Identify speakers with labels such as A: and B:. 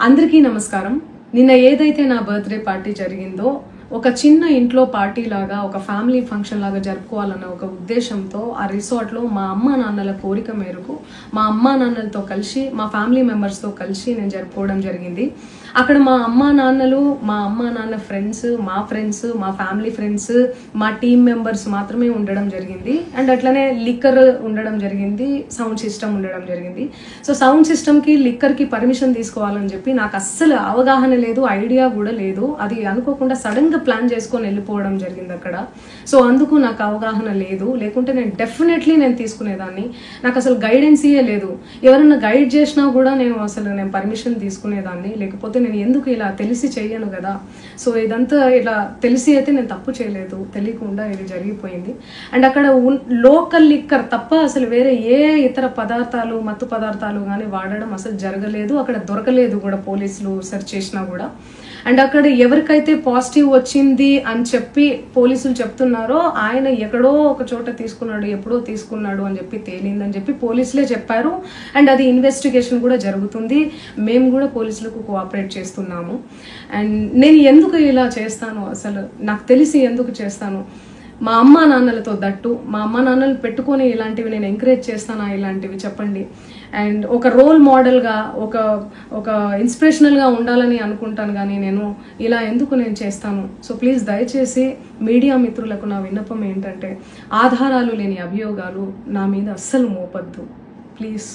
A: అందరికీ నమస్కారం. నిన్న ఏదైతే నా బర్త్డే పార్టీ జరిగిందో ఒక చిన్న ఇంట్లో పార్టీ లాగా, ఒక ఫ్యామిలీ ఫంక్షన్ లాగా జరుపుకోవాలన్న ఒక ఉద్దేశంతో ఆ రిసార్ట్ లో మా అమ్మా నాన్నల కోరిక మేరకు మా అమ్మా నాన్నలతో కలిసి, మా ఫ్యామిలీ మెంబర్స్ తో కలిసి నేను జరుపుకోవడం జరిగింది. అక్కడ మా అమ్మా నాన్న ఫ్రెండ్స్, మా ఫ్యామిలీ ఫ్రెండ్స్, మా టీమ్ మెంబర్స్ మాత్రమే ఉండడం జరిగింది. అండ్ అట్లనే లిక్కర్ ఉండడం జరిగింది, సౌండ్ సిస్టమ్ ఉండడం జరిగింది. సో సౌండ్ సిస్టమ్ కి, లిక్కర్ కి పర్మిషన్ తీసుకోవాలని చెప్పి నాకు అస్సలు అవగాహన లేదు, ఐడియా కూడా లేదు. అది అనుకోకుండా సడన్ గా ప్లాన్ చేసుకొని వెళ్ళిపోవడం జరిగింది అక్కడ. సో అందుకు నాకు అవగాహన లేదు, లేకుంటే నేను డెఫినెట్లీ నేను తీసుకునేదాన్ని. నాకు అసలు గైడెన్సీయే లేదు. ఎవరైనా గైడ్ చేసినా కూడా నేను పర్మిషన్ తీసుకునేదాన్ని, లేకపోతే నేను ఎందుకు ఇలా తెలిసి చెయ్యను కదా. సో ఇదంతా ఇలా తెలిసి అయితే నేను తప్పు చేయలేదు, తెలియకుండా ఇది జరిగిపోయింది. అండ్ అక్కడ లోకల్ లిక్కర్ తప్ప అసలు వేరే ఏ ఇతర పదార్థాలు, మత్తు పదార్థాలు కానీ వాడడం అసలు జరగలేదు. అక్కడ దొరకలేదు కూడా, పోలీసులు సెర్చ్ చేసినా కూడా. అండ్ అక్కడ ఎవరికైతే పాజిటివ్ వచ్చింది అని చెప్పి పోలీసులు చెప్తున్నారో ఆయన ఎక్కడో ఒక చోట తీసుకున్నాడు, ఎప్పుడో తీసుకున్నాడు అని చెప్పి తేలిందని చెప్పి పోలీసులే చెప్పారు. అండ్ అది ఇన్వెస్టిగేషన్ కూడా జరుగుతుంది. మేము కూడా పోలీసులకు కోఆపరేట్ చేస్తున్నాము. అండ్ నేను ఎందుకు ఇలా చేస్తాను, అసలు నాకు తెలిసి ఎందుకు చేస్తాను, మా అమ్మా నాన్నలతో దట్టు, మా అమ్మా నాన్నలు పెట్టుకొని ఇలాంటివి నేను ఎంకరేజ్ చేస్తానా, ఇలాంటివి చెప్పండి. అండ్ ఒక రోల్ మోడల్గా, ఒక ఇన్స్పిరేషనల్గా ఉండాలని అనుకుంటాను, కానీ నేను ఇలా ఎందుకు నేను చేస్తాను. సో ప్లీజ్ దయచేసి మీడియా మిత్రులకు నా విన్నపం ఏంటంటే, ఆధారాలు లేని అభియోగాలు నా మీద అస్సలు మోపద్దు ప్లీజ్.